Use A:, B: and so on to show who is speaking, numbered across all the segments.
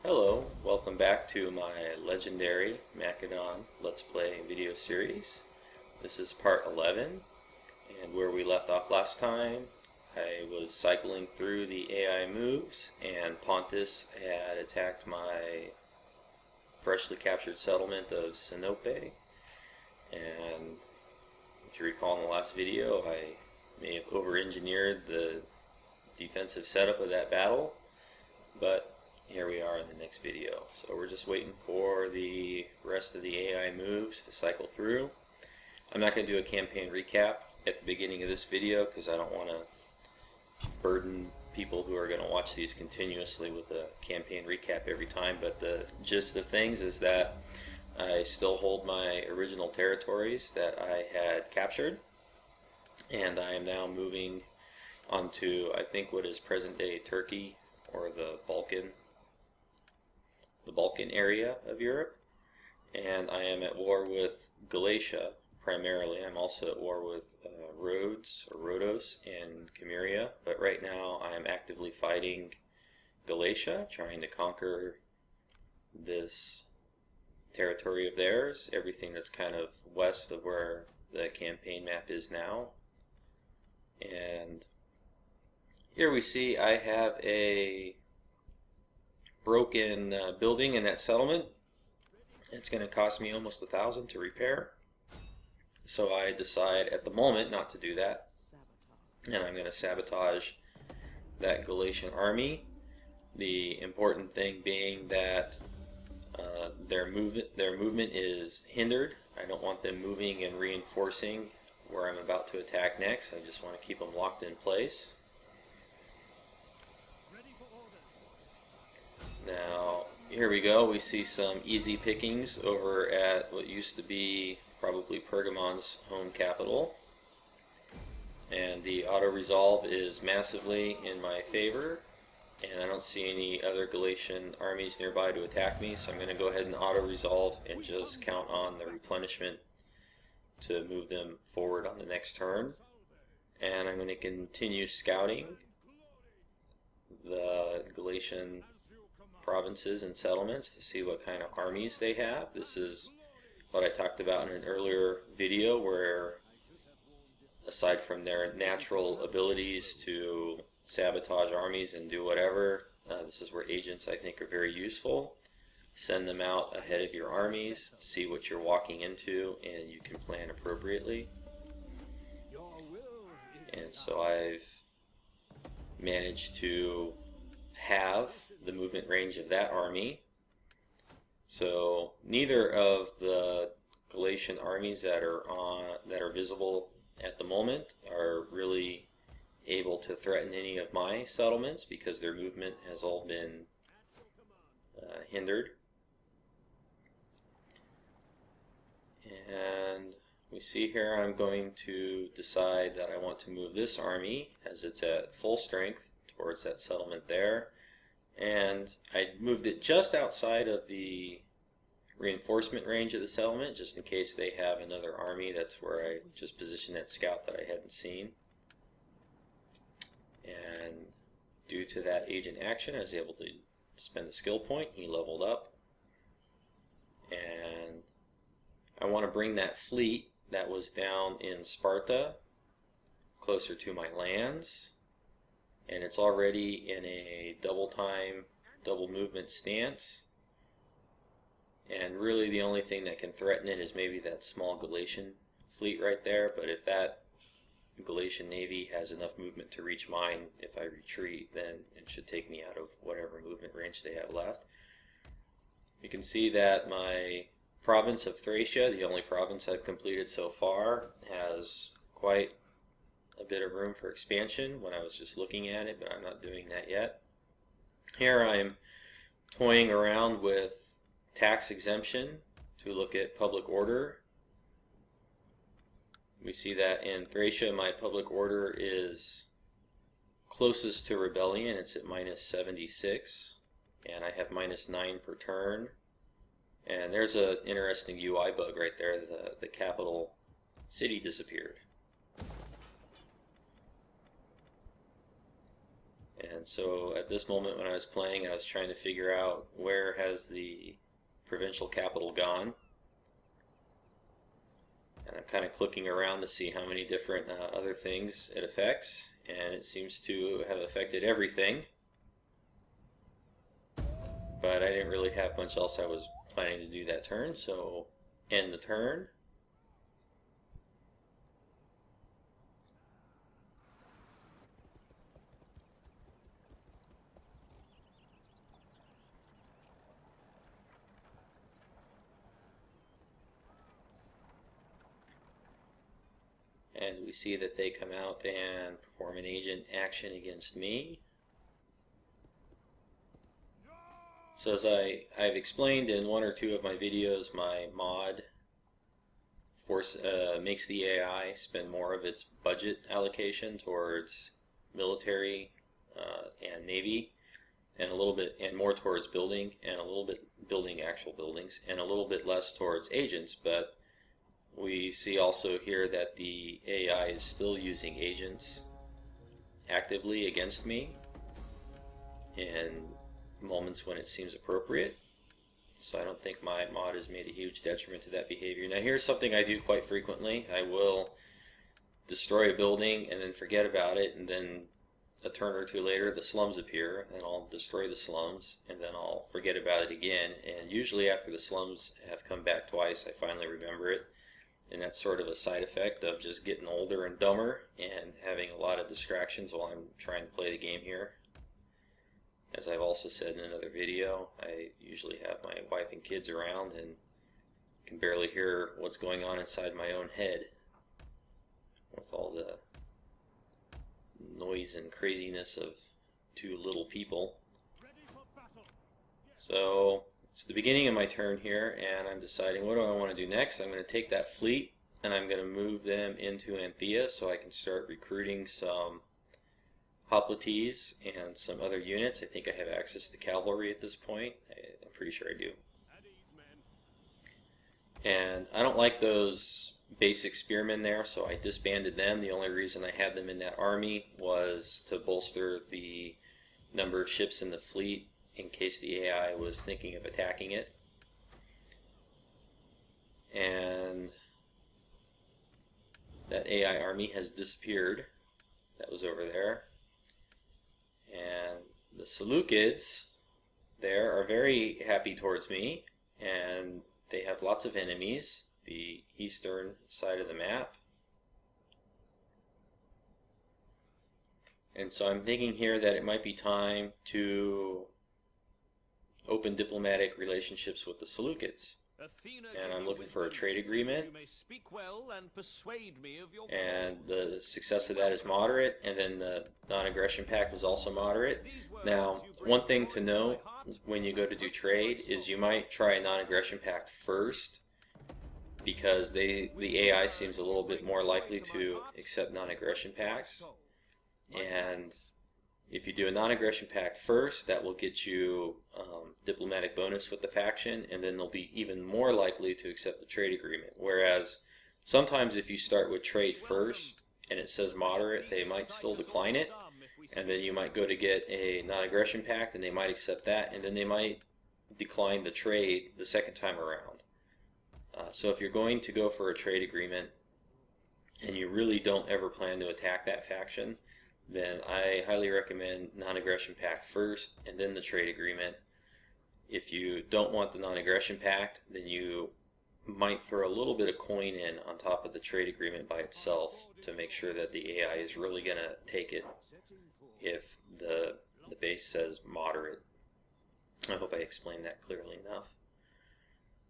A: Hello, welcome back to my legendary Macedon Let's Play video series. This is part 11, and where we left off last time, I was cycling through the AI moves, and Pontus had attacked my freshly captured settlement of Sinope. And if you recall in the last video, I may have over-engineered the defensive setup of that battle, but here we are in the next video. So we're just waiting for the rest of the AI moves to cycle through. I'm not going to do a campaign recap at the beginning of this video because I don't want to burden people who are going to watch these continuously with a campaign recap every time, but the gist of things is that I still hold my original territories that I had captured, and I am now moving onto, I think, what is present-day Turkey, or the Balkan area of Europe, and I am at war with Galatia primarily. I'm also at war with Rhodos and Chimeria, but right now I'm actively fighting Galatia, trying to conquer this territory of theirs, everything that's kind of west of where the campaign map is now. And here we see I have a broken building in that settlement. It's going to cost me almost 1,000 to repair, so I decide at the moment not to do that, and I'm going to sabotage that Galatian army. The important thing being that their movement is hindered. I don't want them moving and reinforcing where I'm about to attack next. I just want to keep them locked in place. Now, here we go. We see some easy pickings over at what used to be probably Pergamon's home capital. And the auto-resolve is massively in my favor. And I don't see any other Galatian armies nearby to attack me, so I'm going to go ahead and auto-resolve and just count on the replenishment to move them forward on the next turn. And I'm going to continue scouting the Galatian provinces and settlements to see what kind of armies they have. This is what I talked about in an earlier video, where aside from their natural abilities to sabotage armies and do whatever, this is where agents, I think, are very useful. Send them out ahead of your armies, see what you're walking into, and you can plan appropriately. And so I've managed to have the movement range of that army. So neither of the Galatian armies that are visible at the moment are really able to threaten any of my settlements because their movement has all been hindered. And we see here I'm going to decide that I want to move this army, as it's at full strength, towards that settlement there. And I moved it just outside of the reinforcement range of the settlement, just in case they have another army. That's where I just positioned that scout that I hadn't seen. And due to that agent action, I was able to spend a skill point. He leveled up. And I want to bring that fleet that was down in Sparta closer to my lands. And it's already in a double movement stance. And really the only thing that can threaten it is maybe that small Galatian fleet right there. But if that Galatian navy has enough movement to reach mine, if I retreat, then it should take me out of whatever movement range they have left. You can see that my province of Thracia, the only province I've completed so far, has quite a bit of room for expansion when I was just looking at it, but I'm not doing that yet. Here I'm toying around with tax exemption to look at public order. We see that in Thracia my public order is closest to rebellion. It's at -76, and I have -9 per turn. And there's an interesting UI bug right there. The capital city disappeared. And so at this moment when I was playing, I was trying to figure out where has the provincial capital gone. And I'm kind of clicking around to see how many different other things it affects, and it seems to have affected everything. But I didn't really have much else I was planning to do that turn, so end the turn. And we see that they come out and perform an agent action against me. So as I've explained in one or two of my videos, my mod makes the AI spend more of its budget allocation towards military and navy, and a little bit more towards building, and a little bit building actual buildings, and a little bit less towards agents. But we see also here that the AI is still using agents actively against me in moments when it seems appropriate. So I don't think my mod has made a huge detriment to that behavior. Now here's something I do quite frequently. I will destroy a building and then forget about it, and then a turn or two later the slums appear, and I'll destroy the slums, and then I'll forget about it again. And usually after the slums have come back twice, I finally remember it. And that's sort of a side effect of just getting older and dumber and having a lot of distractions while I'm trying to play the game here. As I've also said in another video, I usually have my wife and kids around and can barely hear what's going on inside my own head with all the noise and craziness of two little people. So it's the beginning of my turn here, and I'm deciding what do I want to do next. I'm going to take that fleet and I'm going to move them into Ancyra so I can start recruiting some hoplites and some other units. I think I have access to cavalry at this point. I'm pretty sure I do. And I don't like those basic spearmen there, so I disbanded them. The only reason I had them in that army was to bolster the number of ships in the fleet in case the AI was thinking of attacking it. And that AI army has disappeared. That was over there. And the Seleucids there are very happy towards me, and they have lots of enemies, the eastern side of the map. And so I'm thinking here that it might be time to open diplomatic relationships with the Seleucids. And I'm looking for a trade agreement, and the success of that is moderate, and then the non-aggression pact is also moderate. Now, one thing to note when you go to do trade is you might try a non-aggression pact first, because the AI seems a little bit more likely to accept non-aggression pacts. And if you do a non-aggression pact first, that will get you diplomatic bonus with the faction, and then they'll be even more likely to accept the trade agreement. Whereas sometimes if you start with trade first and it says moderate, they might still decline it, and then you might go to get a non-aggression pact and they might accept that, and then they might decline the trade the second time around. So if you're going to go for a trade agreement and you really don't ever plan to attack that faction, then I highly recommend non-aggression pact first and then the trade agreement. If you don't want the non-aggression pact, then you might throw a little bit of coin in on top of the trade agreement by itself to make sure that the AI is really going to take it if the base says moderate. I hope I explained that clearly enough.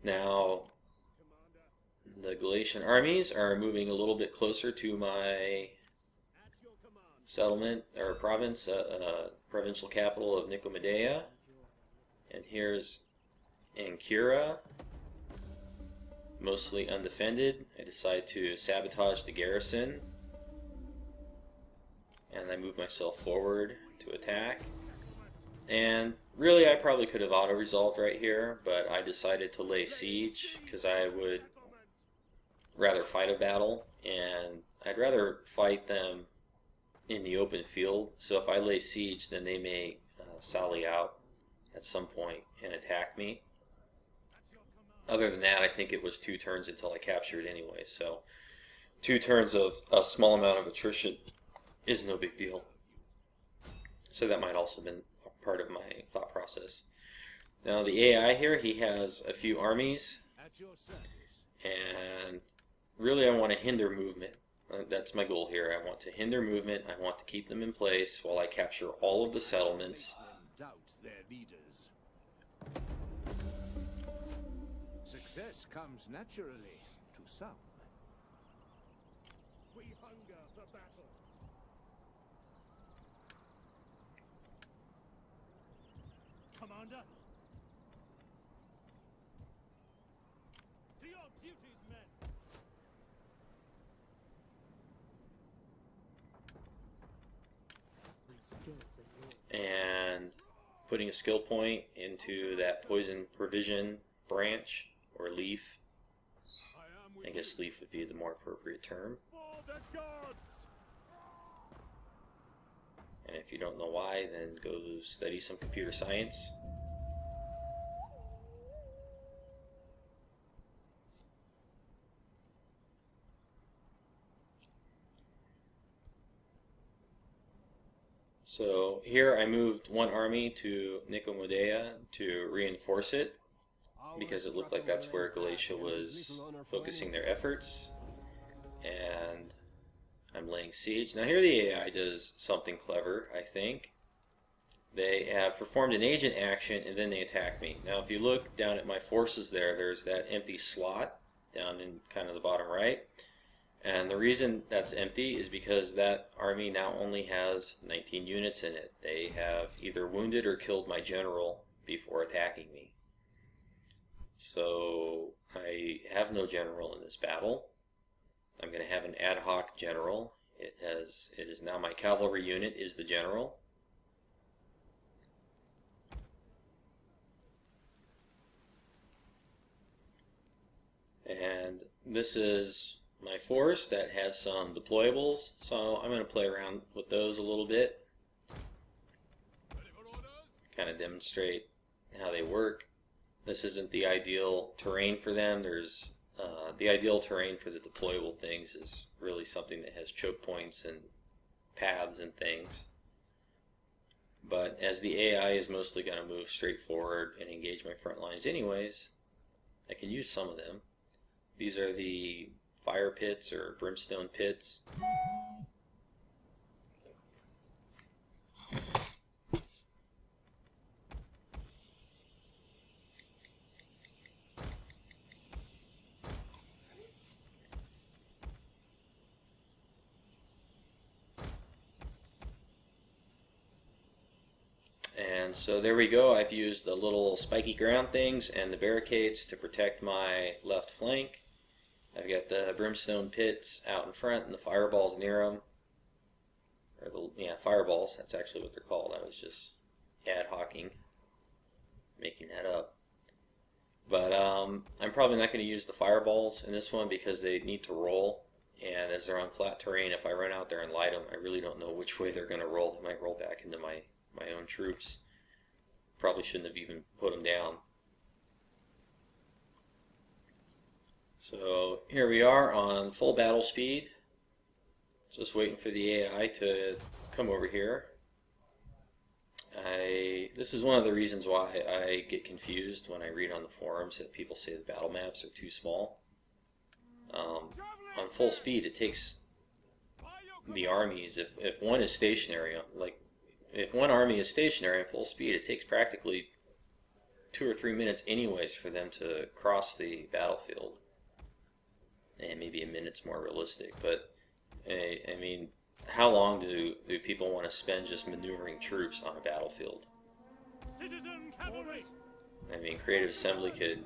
A: Now, the Galatian armies are moving a little bit closer to my settlement or province, provincial capital of Nicomedia. And here's Ancyra, mostly undefended. I decide to sabotage the garrison, and I move myself forward to attack. And really I probably could have auto-resolved right here, but I decided to lay siege because I would rather fight a battle, and I'd rather fight them in the open field, so if I lay siege, then they may sally out at some point and attack me. Other than that, I think it was 2 turns until I captured anyway, so 2 turns of a small amount of attrition is no big deal. So that might also have been part of my thought process. Now the AI here, he has a few armies, and really I want to hinder movement. That's my goal here. I want to hinder movement. I want to keep them in place while I capture all of the settlements.
B: Success comes naturally to some.
C: We hunger for battle. Commander? To your duties, men!
D: My skills are yours.
A: And putting a skill point into that poison provision branch or leaf. I guess leaf would be the more appropriate term.
C: For the gods!
A: And if you don't know why, then go study some computer science. So here I moved 1 army to Nicomedea to reinforce it, because it looked like that's where Galatia was focusing their efforts, and I'm laying siege. Now here the AI does something clever, I think. They have performed an agent action and then they attack me. Now if you look down at my forces there, there's that empty slot down in kind of the bottom right, and the reason that's empty is because that army now only has 19 units in it. They have either wounded or killed my general before attacking me. So I have no general in this battle. I'm going to have an ad hoc general. It is now my cavalry unit is the general. And this is my force that has some deployables, so I'm going to play around with those a little bit. Kind of demonstrate how they work. This isn't the ideal terrain for them. There's the ideal terrain for the deployable things is really something that has choke points and paths and things. But as the AI is mostly going to move straight forward and engage my front lines anyways, I can use some of them. These are the fire pits or brimstone pits. And so there we go. I've used the little spiky ground things and the barricades to protect my left flank. I've got the brimstone pits out in front and the fireballs near them. Or fireballs, that's actually what they're called. I was just ad hocing, making that up. But I'm probably not going to use the fireballs in this one because they need to roll. And as they're on flat terrain, if I run out there and light them, I really don't know which way they're going to roll. They might roll back into my own troops. Probably shouldn't have even put them down. So here we are on full battle speed. Just waiting for the AI to come over here. This is one of the reasons why I get confused when I read on the forums that people say the battle maps are too small. On full speed, it takes the armies, if one is stationary, if one army is stationary at full speed, it takes practically 2 or 3 minutes anyways for them to cross the battlefield. And maybe a minute's more realistic, but I mean, how long do people want to spend just maneuvering troops on a battlefield?
C: Citizen cavalry!
A: I mean, Creative Assembly could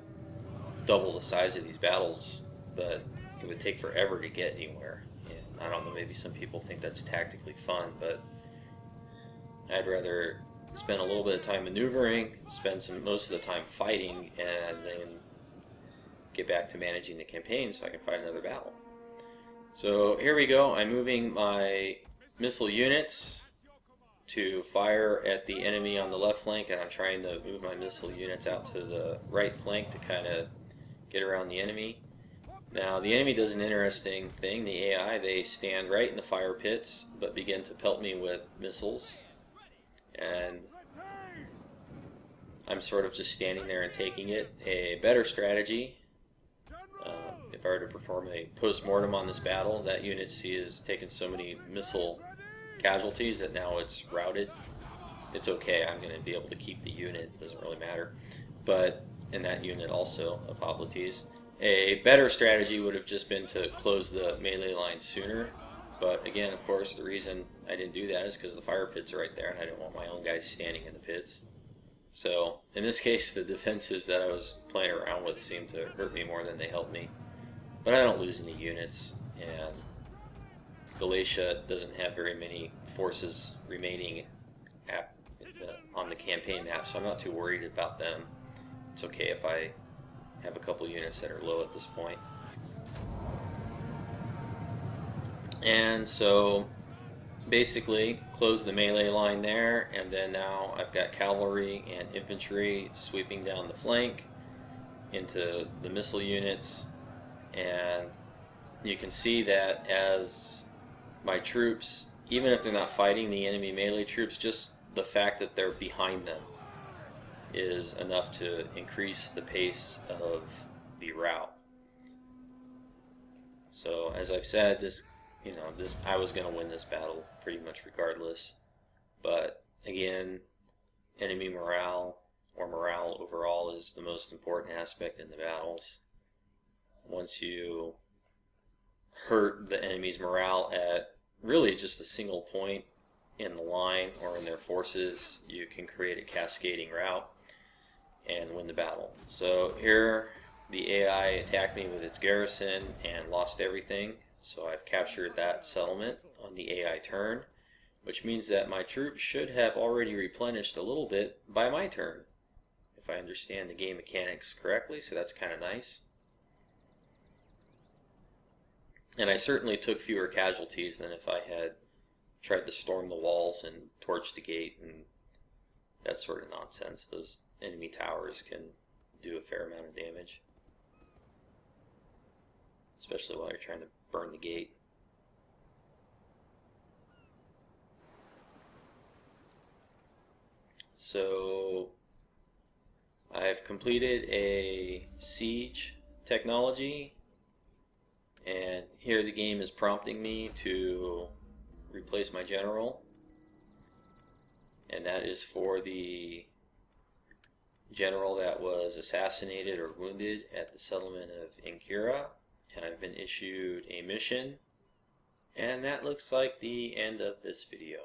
A: double the size of these battles, but it would take forever to get anywhere. And I don't know, maybe some people think that's tactically fun, but I'd rather spend a little bit of time maneuvering, spend most of the time fighting, and then get back to managing the campaign so I can fight another battle. So here we go. I'm moving my missile units to fire at the enemy on the left flank, and I'm trying to move my missile units out to the right flank to kind of get around the enemy. Now the enemy does an interesting thing. The AI, they stand right in the fire pits but begin to pelt me with missiles, and I'm sort of just standing there and taking it. A better strategy, if I were to perform a post-mortem on this battle, that unit C has taken so many missile casualties that now it's routed. It's okay, I'm going to be able to keep the unit, it doesn't really matter. But in that unit also, Apopletes. A better strategy would have just been to close the melee line sooner. But again, of course, the reason I didn't do that is because the fire pits are right there and I didn't want my own guys standing in the pits. So in this case, the defenses that I was playing around with seemed to hurt me more than they helped me. But I don't lose any units, and Galatia doesn't have very many forces remaining on the campaign map, so I'm not too worried about them. It's okay if I have a couple units that are low at this point. And so basically close the melee line there, and then now I've got cavalry and infantry sweeping down the flank into the missile units, and you can see that as my troops, even if they're not fighting the enemy melee troops, just the fact that they're behind them is enough to increase the pace of the rout. So as I've said, I was going to win this battle pretty much regardless. But again, enemy morale, or morale overall, is the most important aspect in the battles. Once you hurt the enemy's morale at really just a single point in the line or in their forces, you can create a cascading rout and win the battle. So here the AI attacked me with its garrison and lost everything. So I've captured that settlement on the AI turn, which means that my troops should have already replenished a little bit by my turn, if I understand the game mechanics correctly, so that's kind of nice. And I certainly took fewer casualties than if I had tried to storm the walls and torch the gate and that sort of nonsense. Those enemy towers can do a fair amount of damage, especially while you're trying to burn the gate. So I've completed a siege technology, and here the game is prompting me to replace my general, and that is for the general that was assassinated or wounded at the settlement of Ancyra. And I've been issued a mission, and that looks like the end of this video.